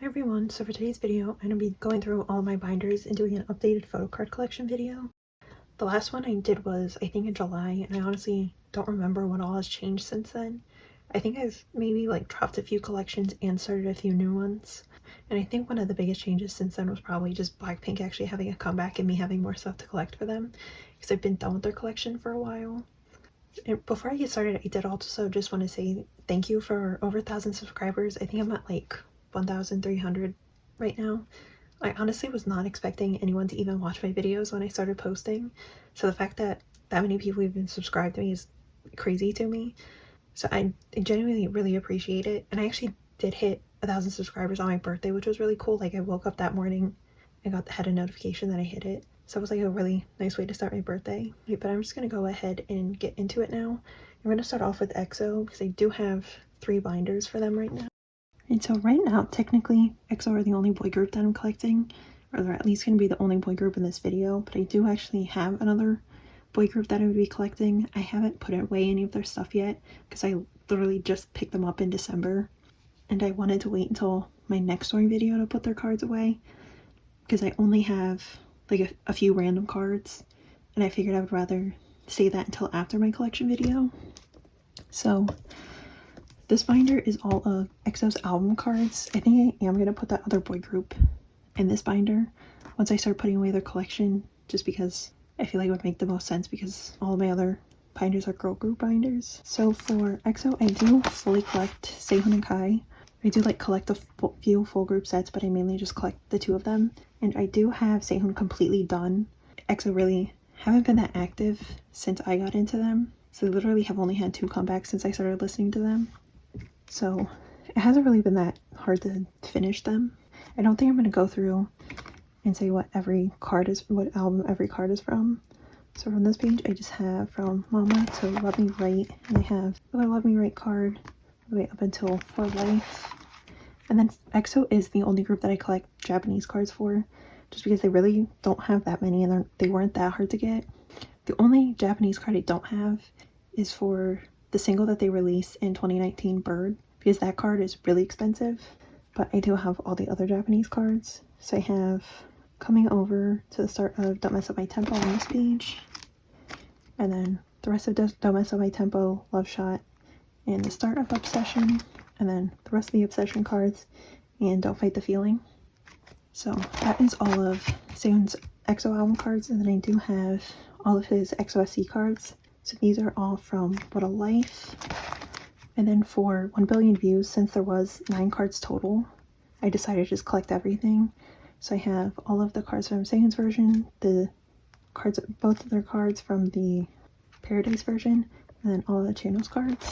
Hi everyone, so for today's video, I'm going to be going through all my binders and doing an updated photo card collection video. The last one I did was, I think in July, and I honestly don't remember what all has changed since then. I think I've maybe dropped a few collections and started a few new ones. And I think one of the biggest changes since then was probably just Blackpink actually having a comeback and me having more stuff to collect for them, because I've been done with their collection for a while. And before I get started, I did also just want to say thank you for over 1,000 subscribers. I think I'm at 1,300 right now. I honestly was not expecting anyone to even watch my videos when I started posting, so the fact that that many people even subscribed to me is crazy to me. So I genuinely really appreciate it. And I actually did hit 1,000 subscribers on my birthday, which was really cool. I woke up that morning and had a notification that I hit it, so it was a really nice way to start my birthday. But I'm just gonna go ahead and get into it now. I'm gonna start off with EXO because I do have 3 binders for them right now. And so right now, technically, EXO are the only boy group that I'm collecting, or they're at least going to be the only boy group in this video, but I do actually have another boy group that I would be collecting. I haven't put away any of their stuff yet, because I literally just picked them up in December, and I wanted to wait until my next story video to put their cards away, because I only have a few random cards, and I figured I would rather save that until after my collection video. So this binder is all of EXO's album cards. I think I am going to put that other boy group in this binder once I start putting away their collection, just because I feel like it would make the most sense, because all of my other binders are girl group binders. So for EXO, I do fully collect Sehun and Kai. I do collect a few full group sets, but I mainly just collect the 2 of them. And I do have Sehun completely done. EXO really haven't been that active since I got into them, so they literally have only had 2 comebacks since I started listening to them. So it hasn't really been that hard to finish them. I don't think I'm going to go through and say what album every card is from. So from this page, I just have from Mama to Love Me Right, and I have another Love Me Right card all the way up until For Life. And then EXO is the only group that I collect Japanese cards for, just because they really don't have that many, and they weren't that hard to get. The only Japanese card I don't have is for the single that they released in 2019, Bird, because that card is really expensive. But I do have all the other Japanese cards. So I have Coming Over to the start of Don't Mess Up My Tempo on this page, and then the rest of Don't Mess Up My Tempo, Love Shot, and the start of Obsession, and then the rest of the Obsession cards and Don't Fight the Feeling. So that is all of Sehun's EXO album cards, and then I do have all of his EXO SC cards. So these are all from What a Life. And then for 1 billion views, since there was 9 cards total, I decided to just collect everything. So I have all of the cards from Sehun's version, both of their cards from the Paradise version, and then all of the channels cards.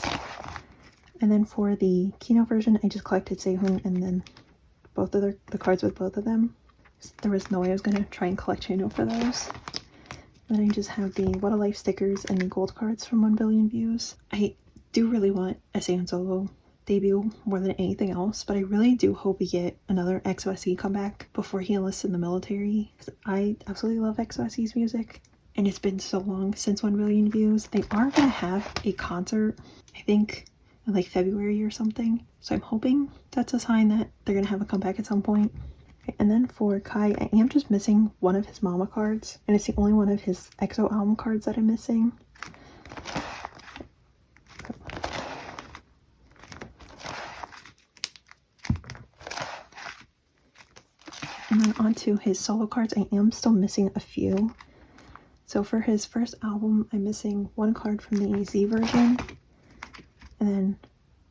And then for the Kino version, I just collected Sehun and then both of the cards with both of them. There was no way I was going to try and collect Channel for those. Then I just have the What a Life stickers and the gold cards from 1 billion views. I do really want a Sehun solo debut more than anything else, but I really do hope we get another EXO SC comeback before he enlists in the military, because I absolutely love EXO SC's music, and it's been so long since 1 billion views. They are going to have a concert, I think, in February or something, so I'm hoping that's a sign that they're going to have a comeback at some point. And then for Kai, I am just missing one of his Mama cards, and it's the only one of his EXO album cards that I'm missing. And then onto his solo cards, I am still missing a few. So for his first album, I'm missing 1 card from the Z version, and then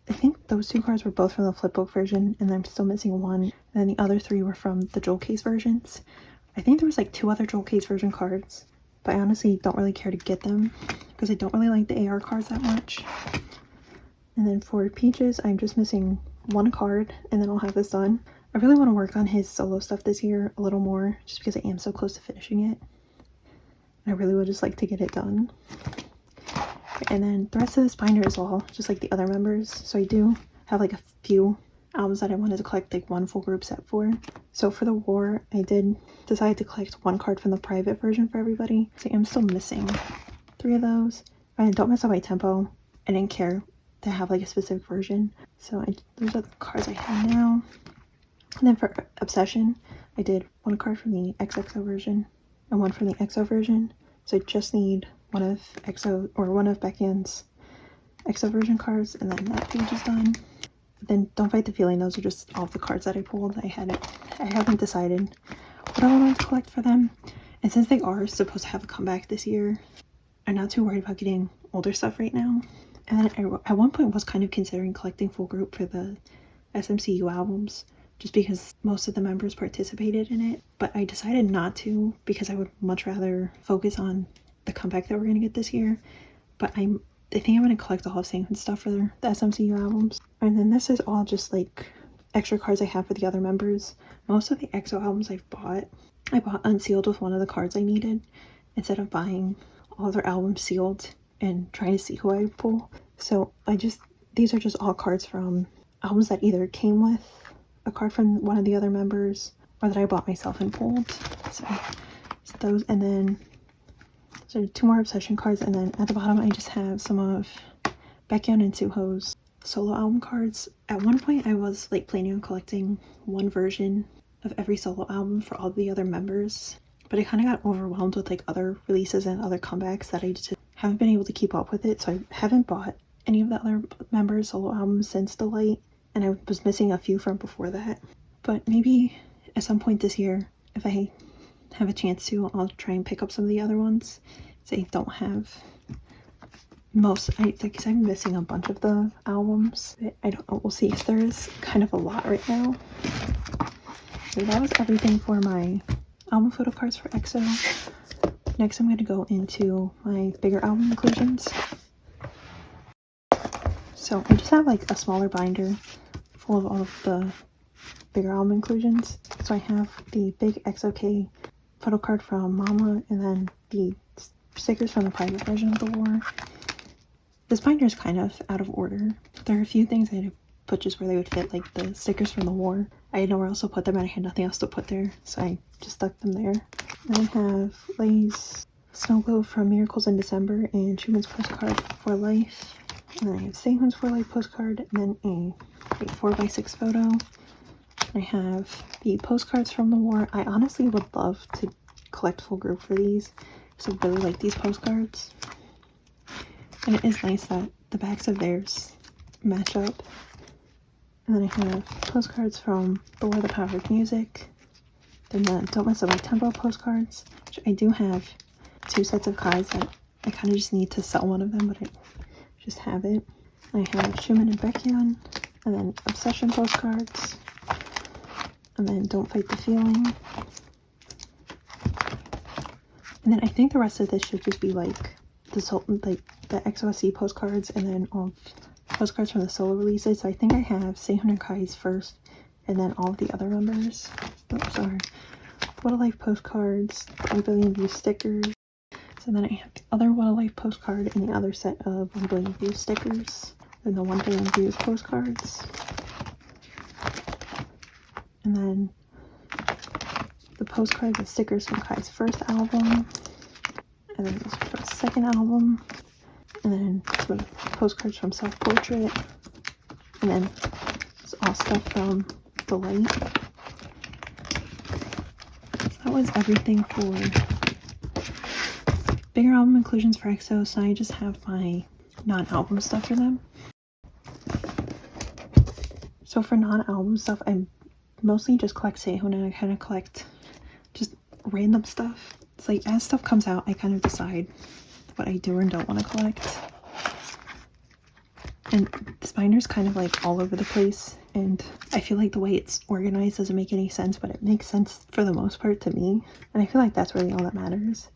I think those 2 cards were both from the flipbook version, and I'm still missing 1, and then the other 3 were from the jewel case versions. I think there was 2 other jewel case version cards, but I honestly don't really care to get them because I don't really like the AR cards that much. And then for Peaches, I'm just missing 1 card, and then I'll have this done. I really want to work on his solo stuff this year a little more, just because I am so close to finishing it. I really would just like to get it done. And then the rest of this binder is all just the other members. So I do have a few albums that I wanted to collect 1 full group set for. So for the War, I did decide to collect 1 card from the private version for everybody. So I'm still missing 3 of those. And Don't Mess Up My Tempo, I didn't care to have a specific version. So those are the cards I have now. And then for Obsession, I did one card from the XXO version and one from the EXO version. So I just need one of EXO or one of Baekhyun's EXO version cards, and then that page is done. Then Don't Fight the Feeling, those are just all the cards that I pulled. I haven't decided what I want to collect for them. And since they are supposed to have a comeback this year, I'm not too worried about getting older stuff right now. And then at one point was kind of considering collecting full group for the SMCU albums, just because most of the members participated in it. But I decided not to because I would much rather focus on the comeback that we're going to get this year. But I think I'm going to collect all of Sanghoon's stuff for the SMCU albums. And then this is all just like extra cards I have for the other members. Most of the EXO albums I bought unsealed with one of the cards I needed instead of buying all their albums sealed and trying to see who I pull. So these are just all cards from albums that either came with a card from one of the other members or that I bought myself and pulled. So those, and then so 2 more Obsession cards, and then at the bottom I just have some of Baekhyun and Suho's solo album cards. At one point I was like planning on collecting one version of every solo album for all the other members, but I kind of got overwhelmed with like other releases and other comebacks that I just haven't been able to keep up with it. So I haven't bought any of the other members' solo albums since Delight, and I was missing a few from before that. But maybe at some point this year, if I have a chance to, I'll try and pick up some of the other ones. So I don't have because I'm missing a bunch of the albums. I don't know, we'll see, if there is kind of a lot right now. So that was everything for my album photo cards for EXO. Next I'm going to go into my bigger album inclusions. So I just have like a smaller binder full of all of the bigger album inclusions. So I have the big XOK photo card from Mama, and then the stickers from the private version of The War. This binder is kind of out of order. There are a few things I had to put just where they would fit, like the stickers from The War. I had nowhere else to put them and I had nothing else to put there, so I just stuck them there. Then I have Lay's Snow Globe from Miracles in December and Schumann's postcard For Life. And then I have Sanghoon's For Life postcard, and then a 4x6 photo. I have the postcards from The War. I honestly would love to collect full group for these, because I really like these postcards. And it is nice that the backs of theirs match up. And then I have postcards from The War, The Power of Music. Then the Don't Mess Up My Tempo postcards, which I do have 2 sets of Kai's that I kind of just need to sell one of them, but I just have it. I have Schumann and Baekhyun, and then Obsession postcards, and then Don't Fight the Feeling. And then I think the rest of this should just be like the XOSC postcards, and then all postcards from the solo releases. So I think I have Sanghoon and Kai's first, and then all of the other members. Oh, sorry. What a Life postcards, 1 billion views stickers. So then I have the other What a Life postcard and the other set of 1 billion views stickers, and the 1 billion views postcards. And then the postcards and stickers from Kai's first album, and then those for his second album, and then some postcards from Self Portrait, and then it's all stuff from The Light. So that was everything for bigger album inclusions for EXO. So I just have my non-album stuff for them. So for non-album stuff, I mostly just collect Sanghoon, and I kind of collect just random stuff. It's like as stuff comes out, I kind of decide what I do and don't want to collect. And this binder's kind of like all over the place, and I feel like the way it's organized doesn't make any sense, but it makes sense for the most part to me, and I feel like that's really all that matters.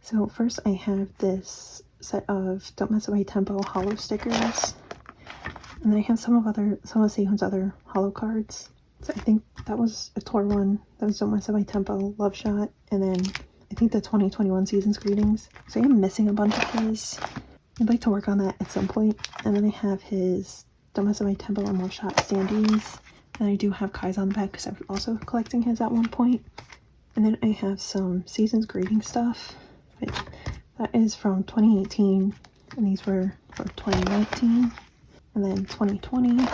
So first I have this set of Don't Mess Up My Tempo hollow stickers, and then I have some of Sanghoon's other hollow cards. So I think that was a tour one, that was Don't Mess Up My Tempo, Love Shot, and then I think the 2021 Season's Greetings. So I am missing a bunch of his. I'd like to work on that at some point. And then I have his Don't Mess Up My Tempo and Love Shot standees. And I do have Kai's on the back because I was also collecting his at one point. And then I have some Season's Greeting stuff. That is from 2018, and these were for 2019, and then 2020. And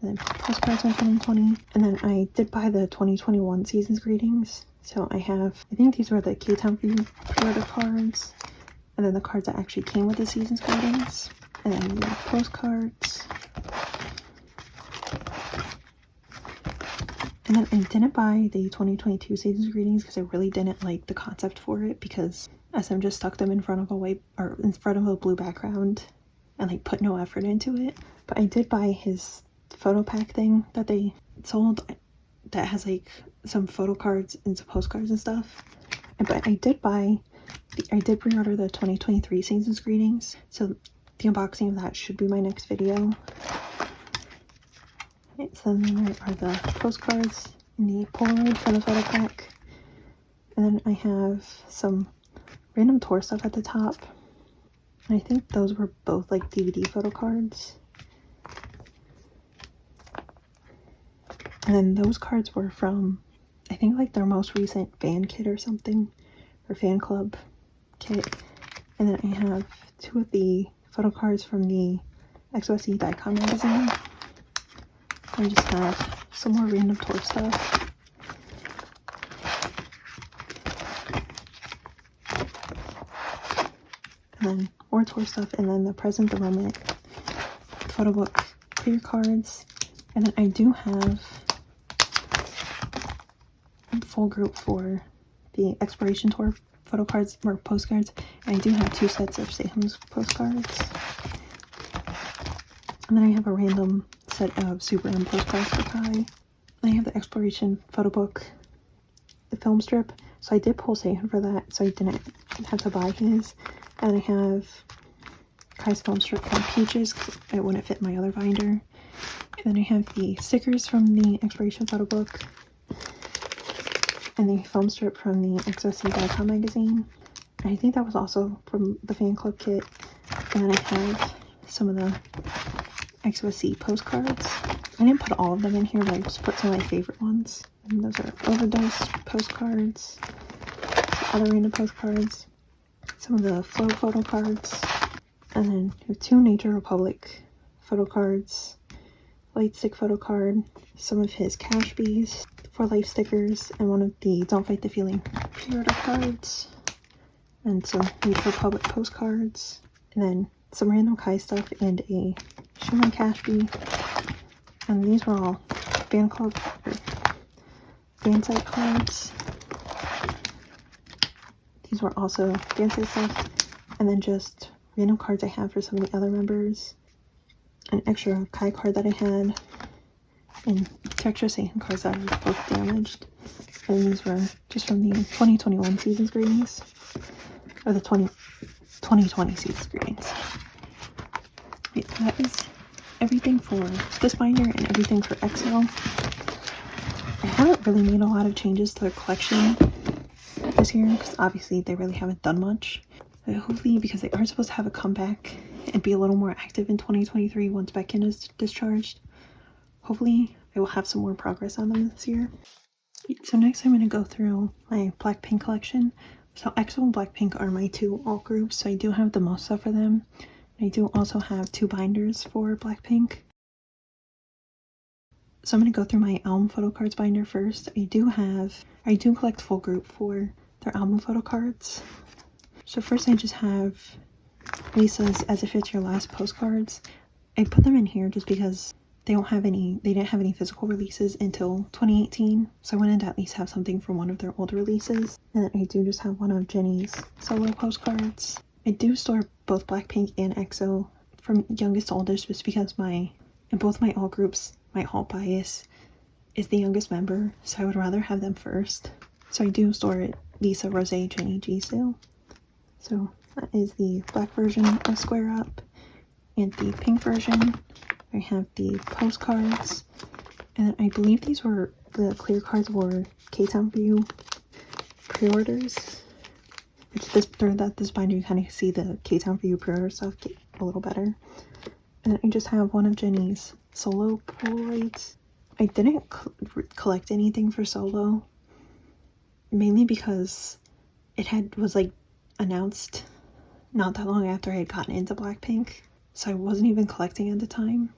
and then postcards on 2020. And then I did buy the 2021 season's greetings. So I think these were the K-Town for You pre-order cards, and then the cards that actually came with the season's greetings, and then the postcards. And then I didn't buy the 2022 season's greetings because I really didn't like the concept for it, because SM just stuck them in front of a blue background and like put no effort into it. But I did buy his photo pack thing that they sold that has like some photo cards and some postcards and stuff. But I did pre-order the 2023 season's greetings, so the unboxing of that should be my next video. So then there are the postcards in the Polaroid for the photo pack, and then I have some random tour stuff at the top, and I think those were both like DVD photo cards. And then those cards were from, I think, like their most recent fan kit or something, or fan club kit. And then I have two of the photo cards from the XOSE Daikon magazine. I just have some more random tour stuff. And then more tour stuff, and then the present, the moment photo book clear cards. And then I do have a full group for the exploration tour photo cards or postcards. And I do have 2 sets of sserafim postcards. And then I have a random set of Super M postcards for Kai. And I have the exploration photo book, the film strip. So I did pull sserafim for that, so I didn't have to buy his. And I have Kai's film strip from Peaches. It wouldn't fit my other binder. And then I have the stickers from the exploration photo book, and the film strip from the XOSE Daikon magazine. And I think that was also from the fan club kit. And then I have some of the XOSE postcards. I didn't put all of them in here, but I just put some of my favorite ones. And those are overdose postcards, other random postcards, some of the flow photo cards, and then we have 2 Nature Republic photo cards, light stick photo card, some of his cash bees, 4 life stickers, and one of the Don't Fight the Feeling pre-order cards, and some Nature Republic postcards, and then some random Kai stuff and a Schumann cash bee. And these were all fan club or fan site cards. These were also fan site stuff, and then just random cards I have for some of the other members, an extra Kai card that I had, and 2 extra sserafim cards that were both damaged. And these were just from the 2021 season's greetings, or the 2020 season's greetings. Wait, that is everything for this binder and everything for EXO. I haven't really made a lot of changes to the collection this year, because obviously they really haven't done much. But hopefully, because they are supposed to have a comeback and be a little more active in 2023 once Baekhyun is discharged, hopefully I will have some more progress on them this year. So next I'm going to go through my Blackpink collection. So EXO and Blackpink are my 2 alt groups, so I do have the most stuff for them. I do also have 2 binders for Blackpink. So I'm going to go through my album photo cards binder first. I do collect full group for their album photo cards. So first I just have Lisa's As If It's Your Last postcards. I put them in here just because they didn't have any physical releases until 2018, so I wanted to at least have something from one of their older releases. And then I do just have one of Jennie's solo postcards. I do store both Blackpink and EXO from youngest to oldest, just because in both my alt groups, my alt bias is the youngest member, so I would rather have them first. So I do store it Lisa, Rosé, Jennie, Jisoo. So that is the black version of Square Up, and the pink version I have the postcards, and I believe the clear cards were K-Town for You pre-orders, which this binder you kind of see the K-Town for You pre-order stuff get a little better. And I just have one of Jennie's solo Polaroids. I didn't collect anything for solo, mainly because it was like announced not that long after I had gotten into Blackpink, so I wasn't even collecting at the time.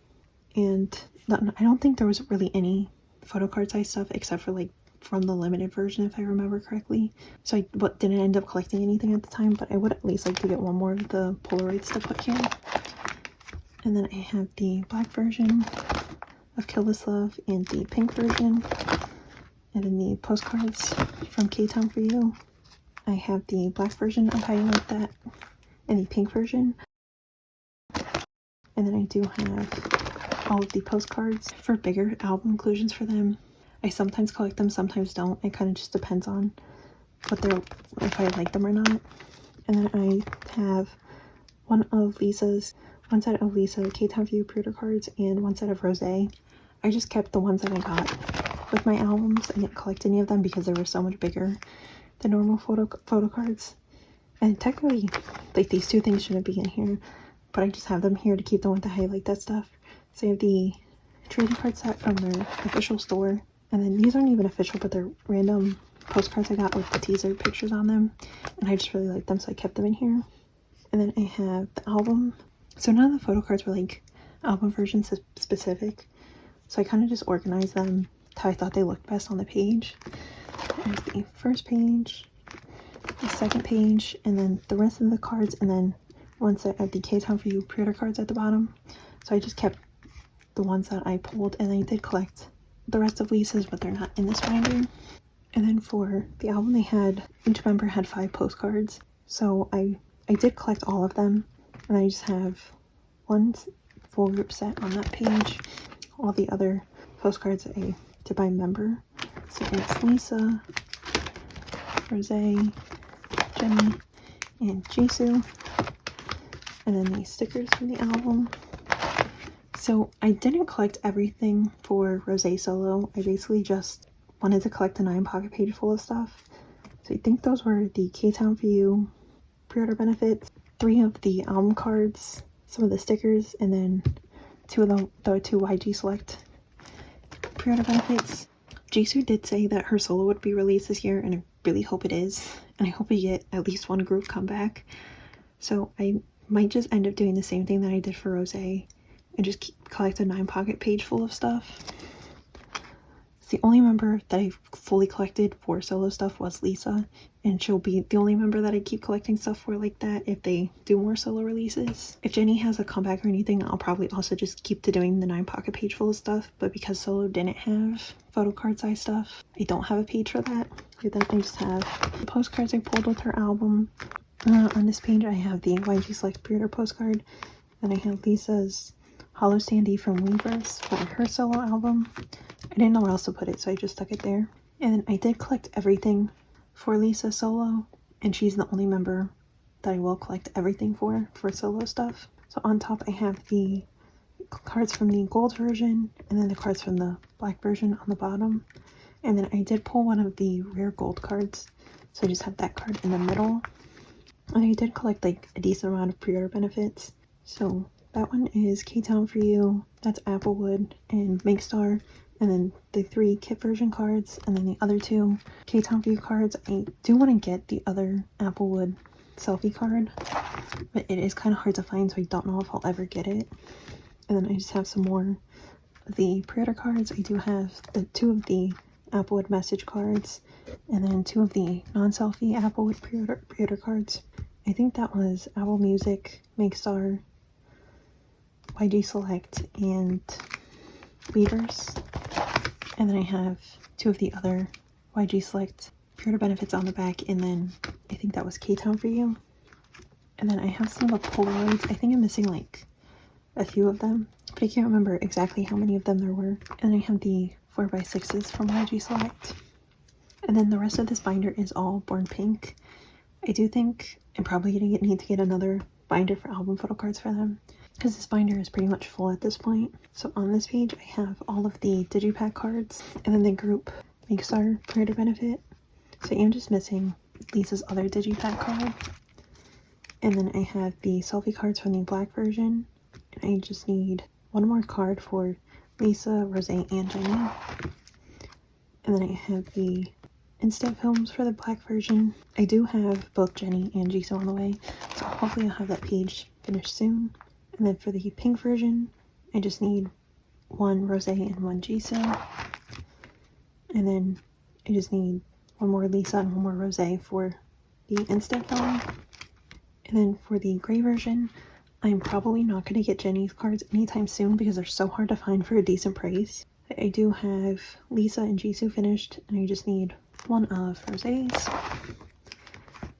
And I don't think there was really any photocard size stuff except for like from the limited version, if I remember correctly. So I didn't end up collecting anything at the time, but I would at least like to get one more of the Polaroids to put here. And then I have the black version of Kill This Love and the pink version. And then the postcards from K-Town For You. I have the black version of How You Like That and the pink version. And then I do have all of the postcards for bigger album inclusions for them. I sometimes collect them, sometimes don't. It kind of just depends on if I like them or not. And then I have one set of Lisa K-Town For You pre-order cards and one set of Rosé. I just kept the ones that I got with my albums. I didn't collect any of them because they were so much bigger than normal photo cards. And technically, like, these two things shouldn't be in here, but I just have them here to keep them with the How You Like That stuff. So I have the trading card set from their official store. And then these aren't even official, but they're random postcards I got with the teaser pictures on them. And I just really like them, so I kept them in here. And then I have the album. So none of the photo cards were like album versions specific. So I kind of just organized them how I thought they looked best on the page. There's the first page, the second page, and then the rest of the cards, and then one set of the K-Town For You pre-order cards at the bottom. So I just kept the ones that I pulled, and I did collect the rest of Lisa's, but they're not in this binder. And then for the album, each member had 5 postcards. So I did collect all of them, and I just have one full group set on that page. All the other postcards I did by member. So it's Lisa, Rosé, Jenny, and Jisoo. And then these stickers from the album. So I didn't collect everything for Rosé solo. I basically just wanted to collect a 9 pocket page full of stuff. So I think those were the K-Town For You pre-order benefits, 3 of the album cards, some of the stickers, and then 2 of the 2 YG Select pre-order benefits. Jisoo did say that her solo would be released this year, and I really hope it is. And I hope we get at least one group comeback. So I might just end up doing the same thing that I did for Rosé and just collect a 9 pocket page full of stuff. It's the only member that I fully collected for solo stuff was Lisa, and she'll be the only member that I keep collecting stuff for like that if they do more solo releases. If Jenny has a comeback or anything, I'll probably also just keep to doing the 9 pocket page full of stuff, but because solo didn't have photo card size stuff, I don't have a page for that. And then I just have the postcards I pulled with her album. On this page I have the YG Select pre-order postcard, and I have Lisa's Hollow Sandy from Weverse for her solo album. I didn't know where else to put it, so I just stuck it there. And then I did collect everything for Lisa solo, and she's the only member that I will collect everything for solo stuff. So on top I have the cards from the gold version, and then the cards from the black version on the bottom. And then I did pull one of the rare gold cards, so I just have that card in the middle. And I did collect like a decent amount of pre-order benefits. So that one is K-Town For You, that's Applewood and Makestar, and then the 3 kit version cards, and then the other 2 K-Town For You cards. I do want to get the other Applewood selfie card, but it is kind of hard to find, so I don't know if I'll ever get it. And then I just have some more of the pre-order cards. I do have the 2 of the Applewood message cards, and then 2 of the non-selfie Applewood pre-order cards. I think that was Apple Music, Makestar, YG Select, and Weverse. And then I have 2 of the other YG Select pre-order benefits on the back, and then I think that was K-Town For You. And then I have some of the Polaroids. I think I'm missing like a few of them, but I can't remember exactly how many of them there were. And then I have the 4x6s from YG Select. And then the rest of this binder is all Born Pink. I do think I'm probably gonna need to get another binder for album photo cards for them, because this binder is pretty much full at this point. So on this page I have all of the digipack cards, and then the group Makestar pre-order benefit. So I'm just missing Lisa's other digipack card. And then I have the selfie cards from the black version, and I just need one more card for Lisa, Rosé, and Jenny. And then I have the instant films for the black version. I do have both Jenny and Jisoo on the way, so hopefully I'll have that page finished soon. And then for the pink version, I just need one Rose and one Jisoo. And then I just need one more Lisa and one more Rose for the instant film. And then for the gray version, I'm probably not going to get Jennie's cards anytime soon because they're so hard to find for a decent price. I do have Lisa and Jisoo finished, and I just need one of Rose's.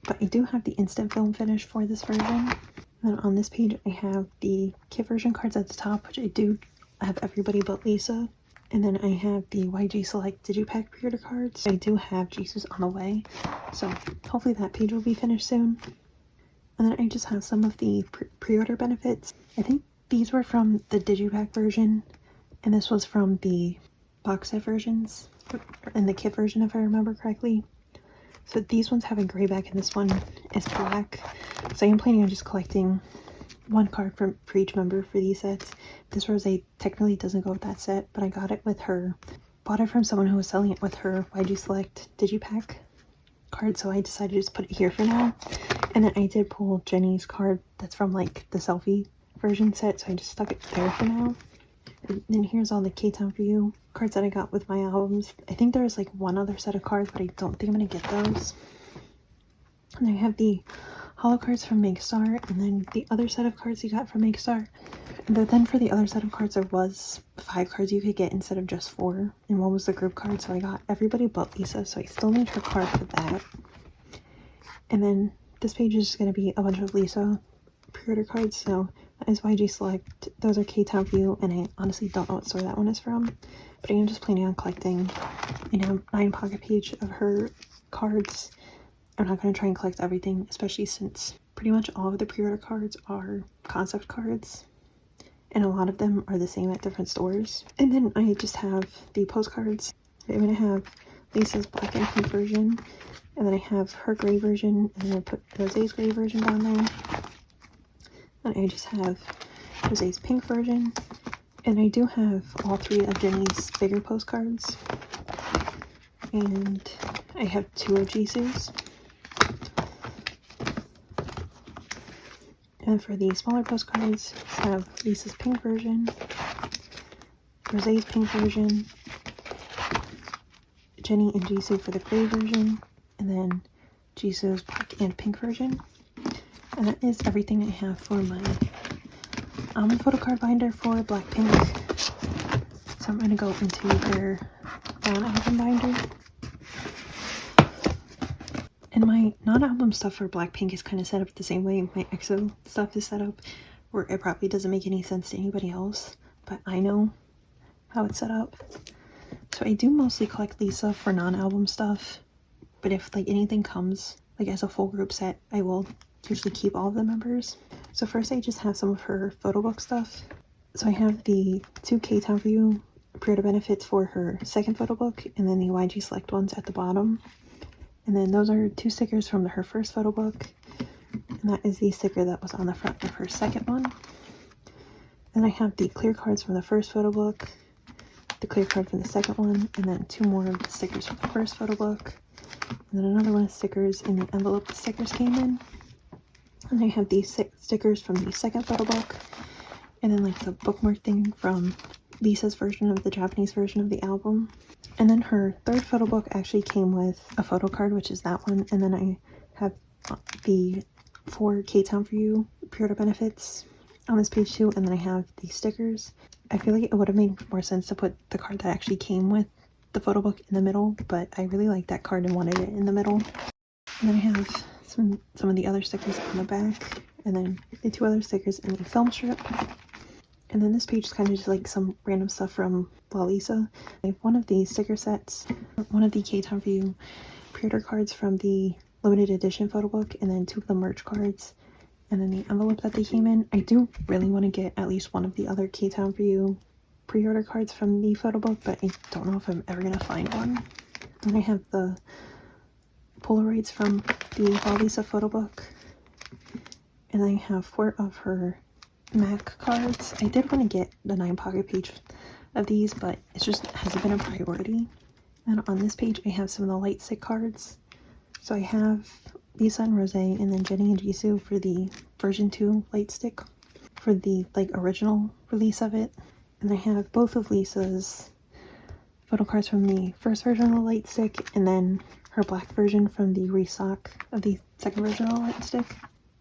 But I do have the instant film finished for this version. And then on this page, I have the kit version cards at the top, which I do have everybody but Lisa. And then I have the YG Select Digipack pre-order cards. I do have Jisoo's on the way, so hopefully that page will be finished soon. And then I just have some of the pre-order benefits. I think these were from the Digipack version, and this was from the box set versions, and the kit version if I remember correctly. So these ones have a gray back and this one is black. So I am planning on just collecting one card for each member for these sets. This Rose technically doesn't go with that set, but I got it with her. Bought it from someone who was selling it with her YG Select Digipack card, so I decided to just put it here for now. And then I did pull Jennie's card that's from like the selfie version set, so I just stuck it there for now. And then here's all the K-Town For You cards that I got with my albums. I think there's like one other set of cards, but I don't think I'm gonna get those. And I have the holo cards from Makestar, and then the other set of cards you got from Makestar. And then for the other set of cards, there was 5 cards you could get instead of just 4, and one was the group card, so I got everybody but Lisa, so I still need her card for that. And then this page is going to be a bunch of Lisa pre-order cards, so that is YG Select, those are K-Town For You, and I honestly don't know what store that one is from, but I am just planning on collecting, 9 pocket page of her cards. I'm not going to try and collect everything, especially since pretty much all of the pre-order cards are concept cards, and a lot of them are the same at different stores. And then I just have the postcards. I'm going to have Lisa's black and pink version, and then I have her gray version, and then I put Rose's gray version down there. And I just have Rose's pink version, and I do have all 3 of Jennie's bigger postcards, and I have 2 of Jisoo's. And for the smaller postcards, I have Lisa's pink version, Rose's pink version, Jennie and Jisoo for the gray version, and then Jisoo's black and pink version. And that is everything I have for my photocard binder for Blackpink. So I'm going to go into her non-album binder. And my non-album stuff for Blackpink is kind of set up the same way my EXO stuff is set up, where it probably doesn't make any sense to anybody else, but I know how it's set up. So I do mostly collect Lisa for non-album stuff, but if like anything comes like as a full group set, I will usually keep all of the members. So first I just have some of her photo book stuff. So I have the 2 K-Town For You pre-order benefits for her second photo book, and then the YG Select ones at the bottom. And then those are 2 stickers from her first photo book, and that is the sticker that was on the front of her second one. And I have the clear cards from the first photo book, the clear card from the second one, and then 2 more of the stickers from the first photo book, and then another one of stickers in the envelope the stickers came in. And I have these 6 stickers from the second photo book, and then like the bookmark thing from Lisa's version of the Japanese version of the album. And then her third photo book actually came with a photo card, which is that one. And then I have the 4 K-Town For You pre-order benefits on this page too. And then I have the stickers. I feel like it would have made more sense to put the card that actually came with the photo book in the middle, but I really like that card and wanted it in the middle. And then I have some of the other stickers on the back, and then the 2 other stickers in the film strip. And then this page is kind of just like some random stuff from Lisa. I have one of the sticker sets, one of the K-Town For You pre-order cards from the limited edition photo book, and then 2 of the merch cards, and then the envelope that they came in. I do really want to get at least one of the other K-Town For You pre-order cards from the photo book, but I don't know if I'm ever going to find one. And I have the Polaroids from the Lisa photo book, and I have 4 of her MAC cards. I did want to get the 9 pocket page of these, but it just hasn't been a priority. And on this page I have some of the light stick cards. So I have Lisa and Rose, and then Jennie and Jisoo for the version 2 light stick for the like original release of it. And And I have both of Lisa's photo cards from the first version of the light stick, and then her black version from the restock of the second version of the light stick.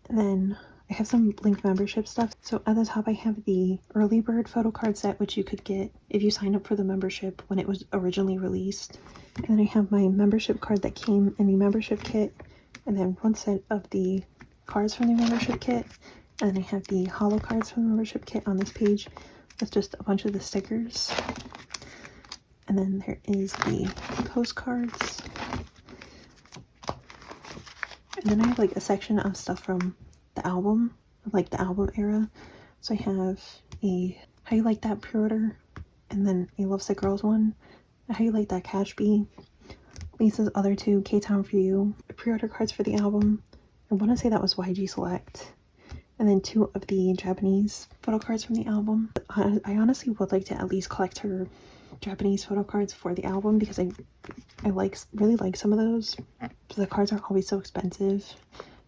And then I have some link membership stuff. So at the top I have the early bird photo card set, which you could get if you signed up for the membership when it was originally released. And then I have my membership card that came in the membership kit, and then one set of the cards from the membership kit. And then I have the holo cards from the membership kit on this page with just a bunch of the stickers. And then there is the postcards. And then I have like a section of stuff from the album, like the album era. So I have a How You Like That pre-order, and then a Lovesick Girls one, a How You Like That Catch Bee, Lisa's other two K-Town For You pre-order cards for the album. I want to say that was YG Select. And then two of the Japanese photo cards from the album. I honestly would like to at least collect her Japanese photo cards for the album, because I really like some of those. But the cards are always so expensive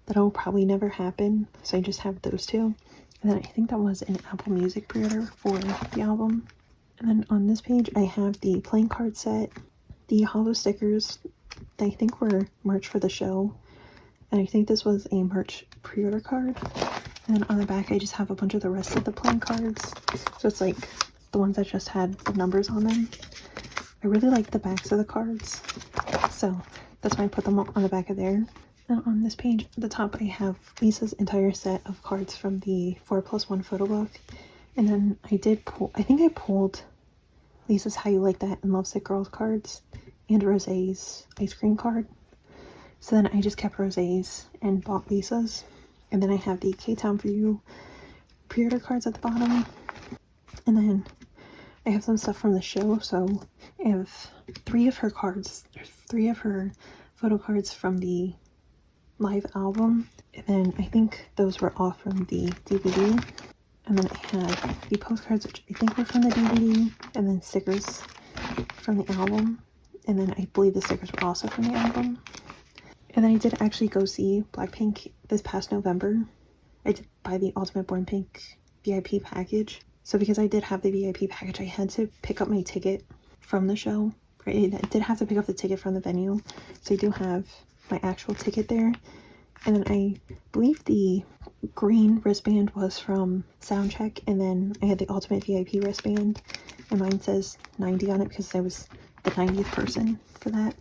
that will probably never happen. So I just have those two. And then I think that was an Apple Music pre-order for the album. And then on this page I have the playing card set, the holo stickers that I think were merch for the show. And I think this was a merch pre-order card. And then on the back I just have a bunch of the rest of the playing cards. So it's like the ones that just had the numbers on them. I really like the backs of the cards, so that's why I put them on the back of there. Now on this page at the top I have Lisa's entire set of cards from the 4+1 photo book. And then I think I pulled Lisa's How You Like That and Lovesick Girls cards and Rosé's ice cream card. So then I just kept Rosé's and bought Lisa's. And then I have the K-Town For You pre-order cards at the bottom. And then I have some stuff from the show. So I have three of her photo cards from the live album. And then I think those were all from the DVD. And then I have the postcards, which I think were from the DVD. And then stickers from the album. And then I believe the stickers were also from the album. And then I did actually go see Blackpink this past November. I did buy the Ultimate Born Pink VIP package. So because I did have the VIP package, I had to pick up my ticket from the show. Right? I did have to pick up the ticket from the venue. So I do have my actual ticket there. And then I believe the green wristband was from Soundcheck. And then I had the Ultimate VIP wristband. And mine says 90 on it because I was the 90th person for that.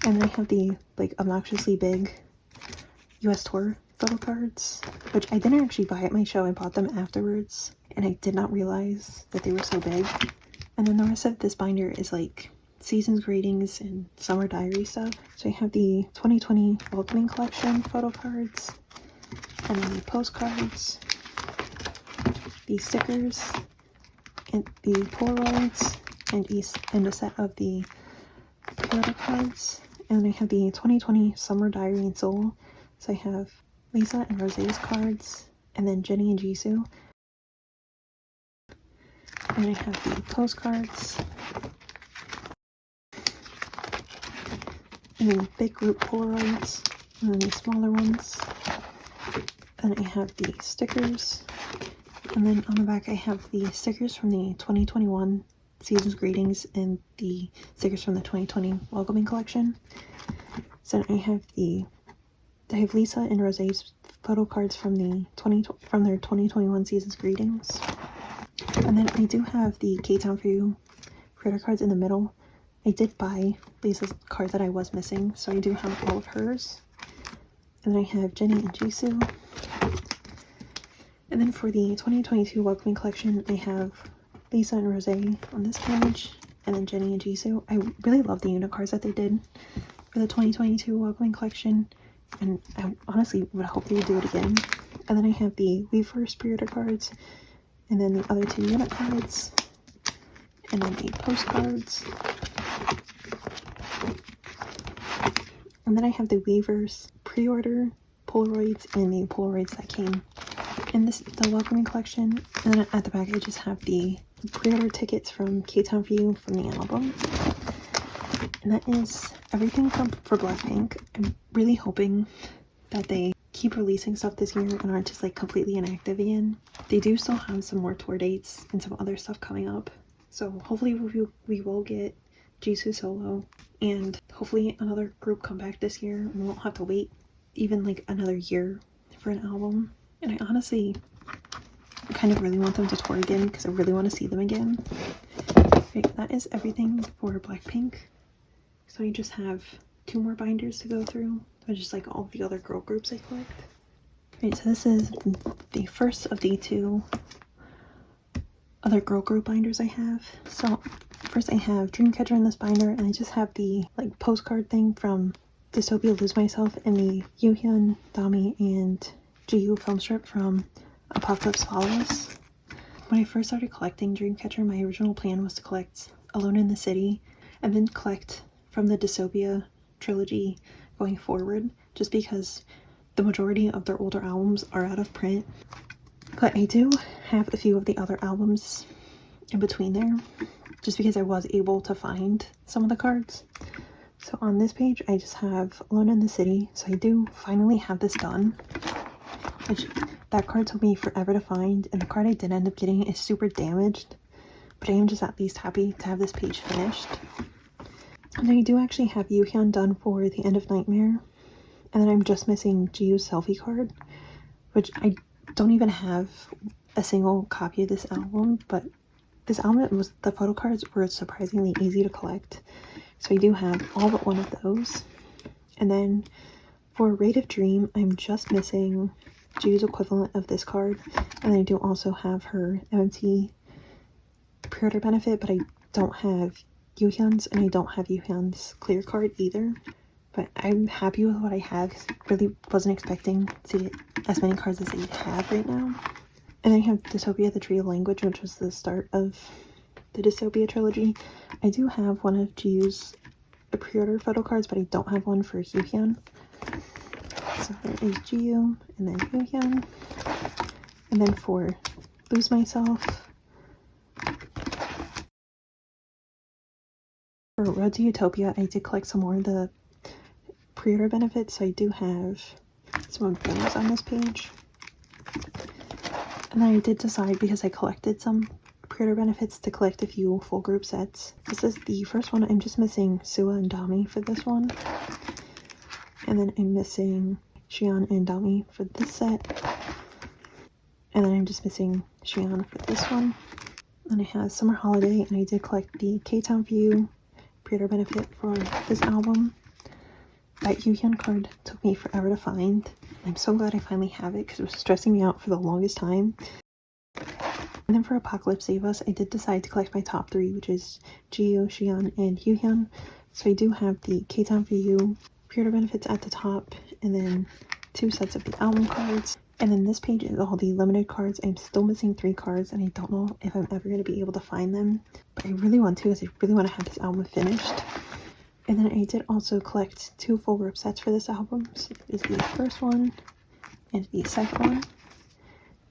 And then I have the like obnoxiously big US tour photo cards, which I didn't actually buy at my show. I bought them afterwards, and I did not realize that they were so big. And then the rest of this binder is like season's greetings and summer diary stuff. So I have the 2020 welcoming collection photo cards, and then the postcards, the stickers, and the Polaroids, and a set of the photo cards. And I have the 2020 Summer Diary and Soul. So I have Lisa and Rosé's cards, and then Jennie and Jisoo. And I have the postcards, and then big group Polaroids, and then the smaller ones. Then I have the stickers, and then on the back I have the stickers from the 2021 Season's Greetings and the stickers from the 2020 Welcoming Collection. So I have Lisa and Rosé's photo cards from their 2021 Season's Greetings. And then I do have the K-Town For You creator cards in the middle. I did buy Lisa's card that I was missing, so I do have all of hers. And then I have Jennie and Jisoo. And then for the 2022 Welcoming Collection, I have Lisa and Rosé on this page, and then Jennie and Jisoo. I really love the unicards that they did for the 2022 Welcoming Collection, and I honestly would hope they would do it again. And then I have the Weverse pre-order cards, and then the other two unicards, and then the postcards. And then I have the Weverse pre-order Polaroids and the Polaroids that came in the Welcoming Collection. And then at the back I just have the pre-order tickets from K-Town For You from the album. And that is everything for Blackpink. I'm really hoping that they keep releasing stuff this year and aren't just like completely inactive again. they do still have some more tour dates and some other stuff coming up. So hopefully we will get Jisoo solo, and hopefully another group come back this year, and we won't have to wait even like another year for an album. And I honestly kind of really want them to tour again because I really want to see them again. Okay, that is everything for Blackpink. So I just have 2 more binders to go through. They're just like all the other girl groups I collect. Okay, so this is the first of the 2 other girl group binders I have. So first I have Dreamcatcher in this binder, and I just have the like postcard thing from Dystopia Lose Myself and the Yoohyun, Dami, and GU film strip from Apocalypse Follows. When I first started collecting Dreamcatcher, my original plan was to collect Alone in the City and then collect from the Dystopia trilogy going forward, just because the majority of their older albums are out of print. But I do have a few of the other albums in between there, just because I was able to find some of the cards. So on this page, I just have Alone in the City. So I do finally have this done, which that card took me forever to find, and the card I did end up getting is super damaged, but I am just at least happy to have this page finished. And I do actually have Yoohyun done for the End of Nightmare, and then I'm just missing Jiu's selfie card, which I don't even have a single copy of this album, but this album was, the photo cards were surprisingly easy to collect, so I do have all but one of those. And then for Rate of Dream, I'm just missing Jiu's equivalent of this card, and I do also have her MMT pre-order benefit, but I don't have Yoohyun's, and I don't have Yoohyun's clear card either. But I'm happy with what I have, because I really wasn't expecting to get as many cards as I have right now. And then I have Dystopia, the Tree of Language, which was the start of the Dystopia trilogy. I do have one of Jiu's pre-order photo cards, but I don't have one for Yoohyun. So there is Jiu, and then Yoohyun. And then for Lose Myself, for Road to Utopia, I did collect some more of the pre-order benefits, so I do have some of those on this page. And then I did decide, because I collected some pre-order benefits, to collect a few full group sets. This is the first one. I'm just missing Sua and Dami for this one. And then I'm missing Xian and Dami for this set. And then I'm just missing Xian for this one. Then I have Summer Holiday, and I did collect the K-Town View pre-order benefit for this album. That Yoohyun card took me forever to find. I'm so glad I finally have it, because it was stressing me out for the longest time. And then for Apocalypse Save Us, I did decide to collect my top 3, which is Jiu, Xian, and Yoohyun. So I do have the K-Town VU pre-order benefits at the top, and then 2 sets of the album cards. And then this page is all the limited cards. I'm still missing 3 cards, and I don't know if I'm ever going to be able to find them. But I really want to, because I really want to have this album finished. And then I did also collect 2 full group sets for this album. So this is the first one and the second one.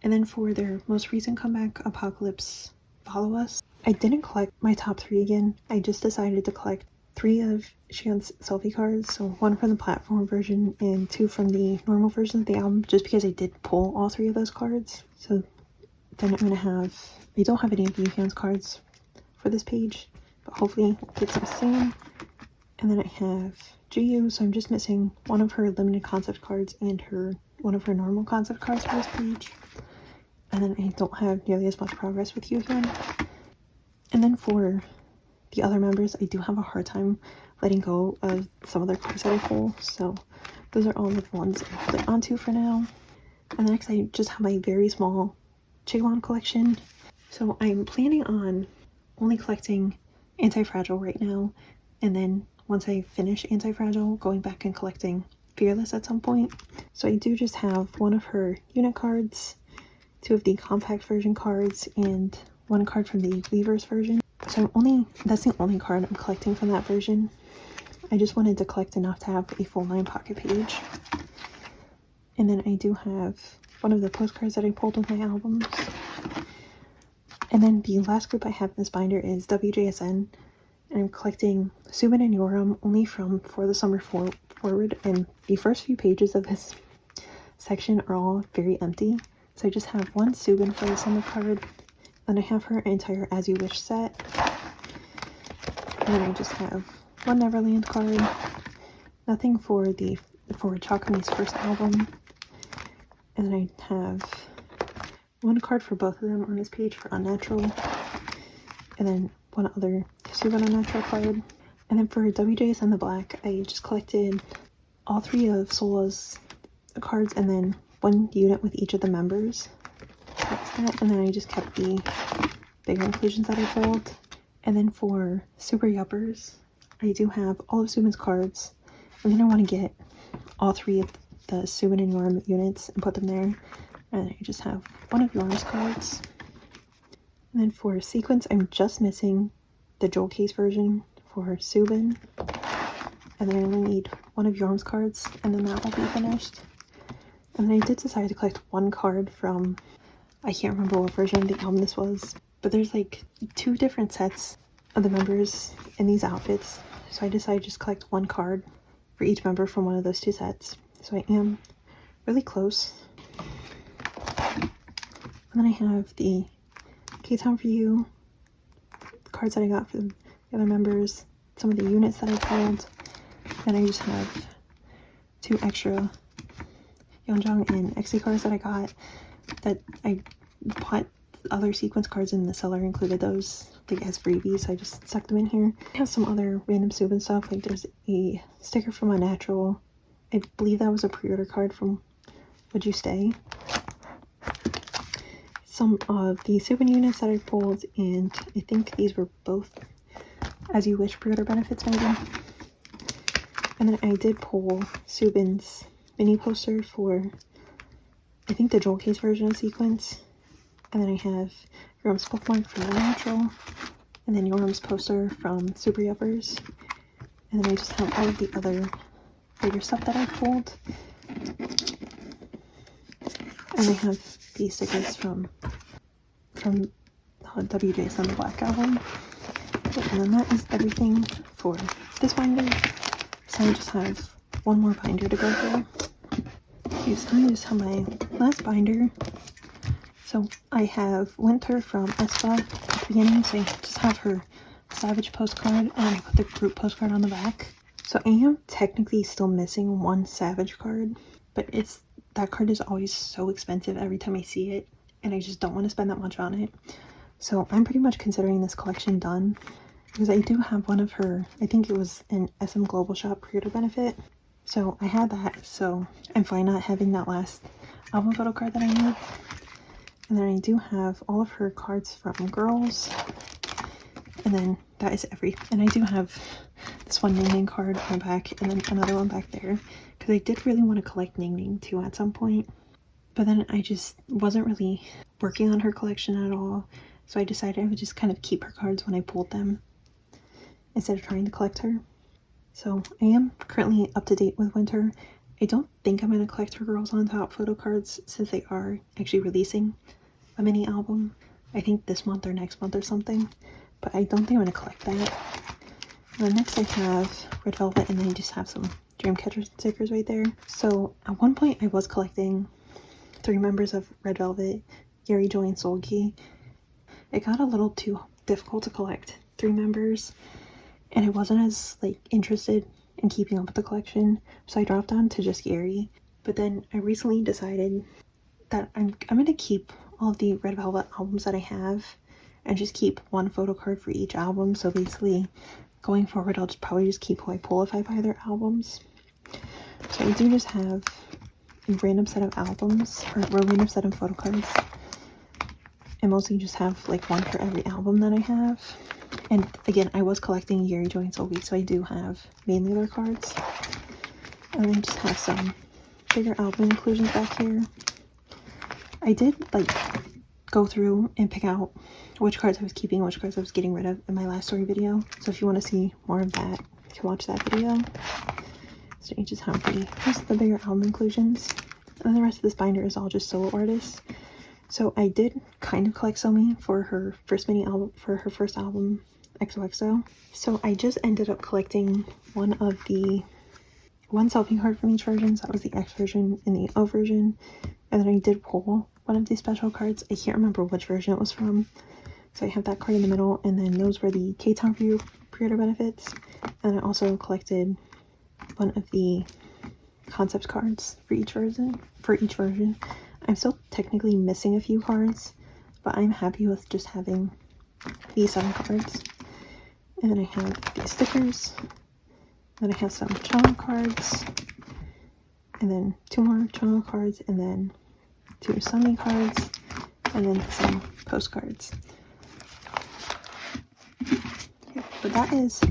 And then for their most recent comeback, Apocalypse Follow Us, I didn't collect my top 3 again. I just decided to collect 3 of Xian's selfie cards, so 1 from the platform version and 2 from the normal version of the album, just because I did pull all 3 of those cards. So then I'm gonna have, I don't have any of Xian's cards for this page, but hopefully we'll get some soon. And then I have GU, so I'm just missing 1 of her limited concept cards and one of her normal concept cards for this page. And then I don't have nearly as much progress with Yoohyun. And then for the other members, I do have a hard time letting go of some of their cards that I pull, so those are all the ones I'm holding onto for now. And then next I just have my very small Chigwon collection. So I'm planning on only collecting Anti-Fragile right now, and then once I finish Anti-Fragile, going back and collecting Fearless at some point. So I do just have 1 of her unit cards, 2 of the compact version cards, and 1 card from the Weavers version. So that's the only card I'm collecting from that version. I just wanted to collect enough to have a full 9 pocket page. And then I do have 1 of the postcards that I pulled with my albums. And then the last group I have in this binder is wjsn. And I'm collecting Subin and Yoram only from For the Summer Forward, and the first few pages of this section are all very empty. So I just have one Subin phrase on the card, then I have her entire As You Wish set, and then I just have one Neverland card, nothing for Chakami's first album, and then I have one card for both of them on this page for Unnatural, and then one other Subin Unnatural card. And then for wjsn the Black, I just collected all 3 of Sola's cards and then one unit with each of the members. That's that. And then I just kept the bigger inclusions that I pulled. And then for Super Yuppers, I do have all of Subin's cards. And then I want to get all 3 of the Subin and Yorm units and put them there. And I just have one of Yorm's cards. And then for Sequence, I'm just missing the Jewel Case version for Subin. And then I only need one of Yorm's cards, and then that will be finished. And then I did decide to collect one card from, I can't remember what version of the album this was, but there's like 2 different sets of the members in these outfits. So I decided to just collect one card for each member from one of those 2 sets. So I am really close. And then I have the K-Town For You, the cards that I got for the other members, some of the units that I pulled, and I just have 2 extra Yeonjong and XC cards that I got that I bought other Sequence cards in the seller included those like as freebies, so I just stuck them in here. I have some other random Subin stuff, like there's a sticker from Unnatural. I believe that was a pre-order card from Would You Stay. Some of the Subin units that I pulled, and I think these were both As You Wish pre-order benefits maybe. And then I did pull Subin's mini poster for, I think, the Jewel Case version of Sequence. And then I have Yorm's bookmark from Unnatural, and then Yorm's poster from Super Yuppers. And then I just have all of the other bigger stuff that I pulled. And I have these stickers from wjsn the Black album. And then that is everything for this binder. So I just have one more binder to go through. Okay, so I just have my last binder. So I have Winter from aespa at the beginning, so I just have her Savage postcard, and I put the group postcard on the back. So I am technically still missing one Savage card, but that card is always so expensive every time I see it, and I just don't want to spend that much on it. So I'm pretty much considering this collection done, because I do have one of her, I think it was an SM Global Shop pre-order benefit. So I had that, so I'm fine not having that last album photo card that I need. And then I do have all of her cards from Girls. And then that is and I do have this one Ning Ning card on the back, and then another one back there, because I did really want to collect Ning Ning too at some point. But then I just wasn't really working on her collection at all, so I decided I would just kind of keep her cards when I pulled them instead of trying to collect her. So I am currently up to date with Winter. I don't think I'm going to collect her Girls on Top photo cards since they are actually releasing a mini album. I think this month or next month or something, but I don't think I'm going to collect that. And then next I have Red Velvet, and then I just have some Dreamcatcher stickers right there. So at one point I was collecting 3 members of Red Velvet, Yuri, Joy, and Seulgi. It got a little too difficult to collect 3 members, and I wasn't as interested in keeping up with the collection, so I dropped down to just Yuri. But then I recently decided that I'm gonna keep all of the Red Velvet albums that I have and just keep one photo card for each album. So basically going forward I'll probably just keep who I pull if I buy their albums. So I do just have a random set of albums, or a random set of photo cards. I mostly just have one for every album that I have. And again, I was collecting Yuri, Joy, and Seulgi, so I do have mainly their cards. And then just have some bigger album inclusions back here. I did go through and pick out which cards I was keeping, which cards I was getting rid of in my last story video. So if you want to see more of that, you can watch that video. So you just have the rest of the bigger album inclusions. And then the rest of this binder is all just solo artists. So I did kind of collect Somi for her first mini album, for her first album, XOXO. So I just ended up collecting one selfie card from each version. So that was the X version and the O version. And then I did pull one of these special cards. I can't remember which version it was from. So I have that card in the middle, and then those were the K-Town pre-order benefits. And I also collected one of the concept cards for each version. I'm still technically missing a few cards, but I'm happy with just having these 7 cards. And then I have these stickers. Then I have some channel cards, and then 2 more channel cards, and then 2 summoning cards, and then some postcards. Okay, but that is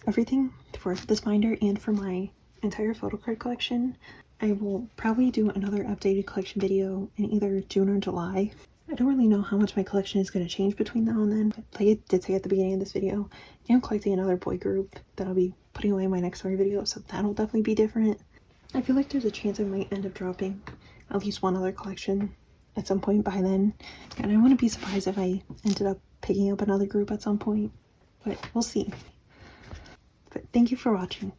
everything for this binder and for my entire photo card collection. I will probably do another updated collection video in either June or July. I don't really know how much my collection is going to change between now and then, but like I did say at the beginning of this video, I'm collecting another boy group that I'll be putting away in my next story video, so that'll definitely be different. I feel like there's a chance I might end up dropping at least one other collection at some point by then, and I wouldn't be surprised if I ended up picking up another group at some point, but we'll see. But thank you for watching.